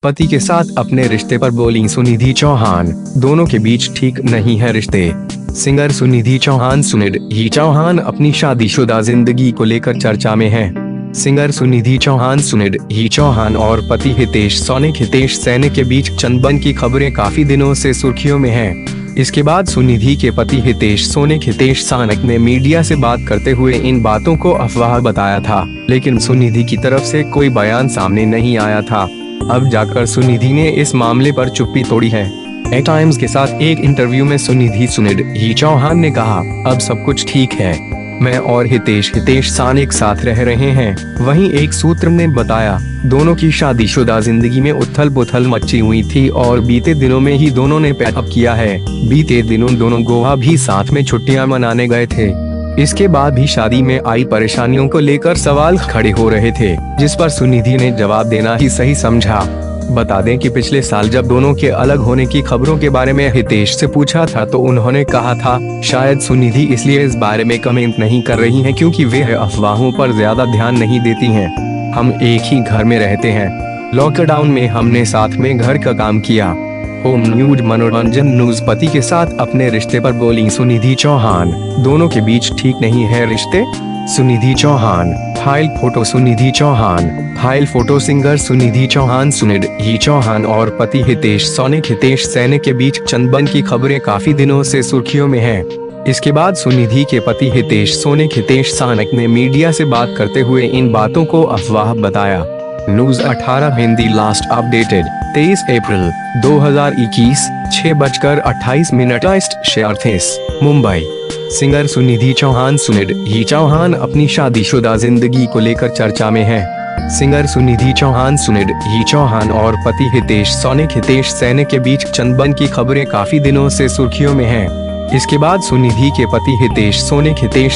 पति के साथ अपने रिश्ते पर बोली सुनिधि चौहान, दोनों के बीच ठीक नहीं है रिश्ते। सिंगर सुनिधि चौहान सुनिधि चौहान अपनी शादीशुदा जिंदगी को लेकर चर्चा में हैं। सिंगर सुनिधि चौहान और पति हितेश सैनी के बीच चंदन की खबरें काफी दिनों से सुर्खियों में हैं। इसके बाद सुनिधि के पति हितेश सैनी ने मीडिया से बात करते हुए इन बातों को अफवाह बताया था, लेकिन सुनिधि की तरफ से कोई बयान सामने नहीं आया था। अब जाकर सुनिधि ने इस मामले पर चुप्पी तोड़ी है। ए टाइम्स के साथ एक इंटरव्यू में सुनिधि चौहान ने कहा, अब सब कुछ ठीक है, मैं और हितेश सैनी एक साथ रह रहे हैं। वहीं एक सूत्र ने बताया, दोनों की शादीशुदा जिंदगी में उथल पुथल मची हुई थी और बीते दिनों में ही दोनों ने पैकअप किया है। बीते दिनों दोनों गोवा भी साथ में छुट्टियां मनाने गए थे। इसके बाद भी शादी में आई परेशानियों को लेकर सवाल खड़े हो रहे थे, जिस पर सुनिधि ने जवाब देना ही सही समझा। बता दें कि पिछले साल जब दोनों के अलग होने की खबरों के बारे में हितेश से पूछा था तो उन्होंने कहा था, शायद सुनिधि इसलिए इस बारे में कमेंट नहीं कर रही हैं क्योंकि वे अफवाहों पर ज्यादा ध्यान नहीं देती हैं। हम एक ही घर में रहते हैं, लॉकडाउन में हमने साथ में घर का काम किया। होम न्यूज मनोरंजन न्यूज। पति के साथ अपने रिश्ते पर बोली सुनिधि चौहान, दोनों के बीच ठीक नहीं है रिश्ते। Sunidhi Chauhan file photo. Sunidhi Chauhan file photo. Singer Sunidhi Chauhan और पति हितेश सैनी के बीच चंदन की खबरें काफी दिनों से सुर्खियों में हैं। इसके बाद सुनिधि के पति हितेश सैनी ने मीडिया से बात करते हुए इन बातों को अफवाह बताया। न्यूज 18 हिंदी। लास्ट अपडेटेड 23 अप्रैल 2021 6:28 मुंबई। सिंगर सुनिधि चौहान अपनी शादीशुदा जिंदगी को लेकर चर्चा में हैं। सिंगर सुनिधि चौहान और पति हितेश सैनी के बीच चंदन की खबरें काफी दिनों से सुर्खियों में हैं। इसके बाद सुनिधि के पति हितेश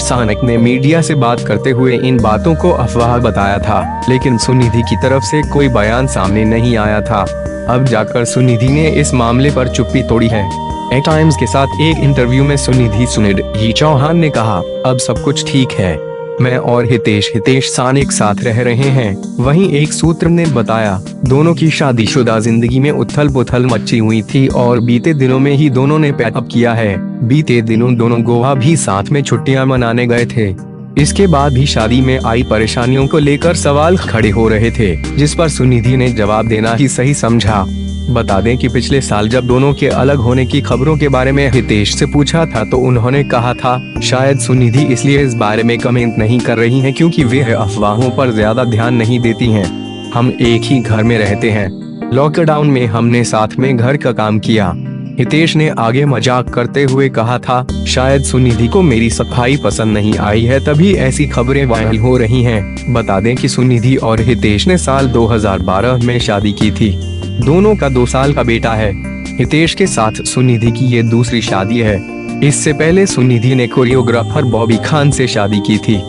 सैनी ने मीडिया से बात करते हुए इन बातों को अफवाह बताया था, लेकिन सुनिधि की तरफ से कोई बयान सामने नहीं आया था। अब जाकर सुनिधि ने इस मामले पर चुप्पी तोड़ी है। ए टाइम्स के साथ एक इंटरव्यू में सुनिधि चौहान ने कहा, अब सब कुछ ठीक है, मैं और हितेश सैनी एक साथ रह रहे हैं। वहीं एक सूत्र ने बताया, दोनों की शादीशुदा जिंदगी में उथल पुथल मची हुई थी और बीते दिनों में ही दोनों ने पैकअप किया है। बीते दिनों दोनों गोवा भी साथ में छुट्टियां मनाने गए थे। इसके बाद भी शादी में आई परेशानियों को लेकर सवाल खड़े हो रहे थे, जिस पर सुनिधि ने जवाब देना ही सही समझा। बता दें कि पिछले साल जब दोनों के अलग होने की खबरों के बारे में हितेश से पूछा था तो उन्होंने कहा था, शायद सुनिधि इसलिए इस बारे में कमेंट नहीं कर रही हैं क्योंकि वे अफवाहों पर ज्यादा ध्यान नहीं देती हैं। हम एक ही घर में रहते हैं, लॉकडाउन में हमने साथ में घर का काम किया। हितेश ने आगे मजाक करते हुए कहा था, शायद सुनिधि को मेरी सफाई पसंद नहीं आई है तभी ऐसी खबरें वायरल हो रही हैं। बता दें कि सुनिधि और हितेश ने साल 2012 में शादी की थी। दोनों का 2 साल का बेटा है। हितेश के साथ सुनिधि की ये दूसरी शादी है। इससे पहले सुनिधि ने कोरियोग्राफर बॉबी खान से शादी की थी।